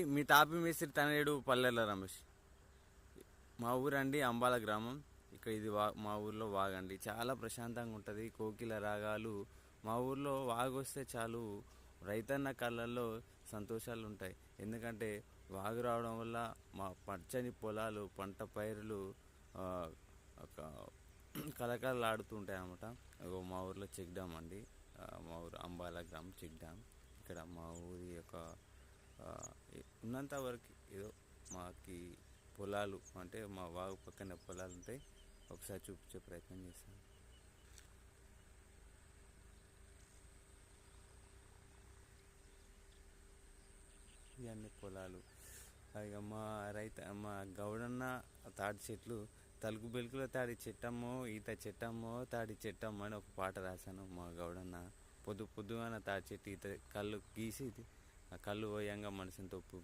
మీ తాపి మేస్త్రి తనయుడు పల్లెల రమేష్. మా ఊరండి అంబాల గ్రామం. ఇక్కడ ఇది మా ఊర్లో వాగండి. చాలా ప్రశాంతంగా ఉంటుంది. కోకిల రాగాలు. మా ఊర్లో వాగు వస్తే చాలు రైతన్న కళ్ళల్లో సంతోషాలు ఉంటాయి. ఎందుకంటే వాగు రావడం వల్ల మా పచ్చని పొలాలు, పంట పైరులు ఆ, ఒక కలకలలాడుతూ ఉంటాయి అన్నమాట. మా ఊర్లో చెక్ డ్యామ్ అండి. మా ఊరు అంబాల గ్రామం చెక్ డ్యామ్. ఇక్కడ మా ఊరి యొక్క ఆ, ఉన్నంత వరకు ఏదో మాకి పొలాలు అంటే మా వాగు పక్కన పొలాలు ఉంటాయి. ఒకసారి చూపించే ప్రయత్నం చేస్తాను. ఇవన్నీ పొలాలు. ఇక మా గౌడన్న తాడి చెట్లు, తలుకు బెలుకుల తాడి చెట్టమ్మో, ఈత చెట్టమ్మో, తాడి చెట్టమ్మో అని ఒక పాట రాశాను. మా గౌడన్న పొద్దుగాన తాడి చెట్టు ఈత కళ్ళు గీసి ఆ కళ్ళు పోయంగా మనసుని తొప్పు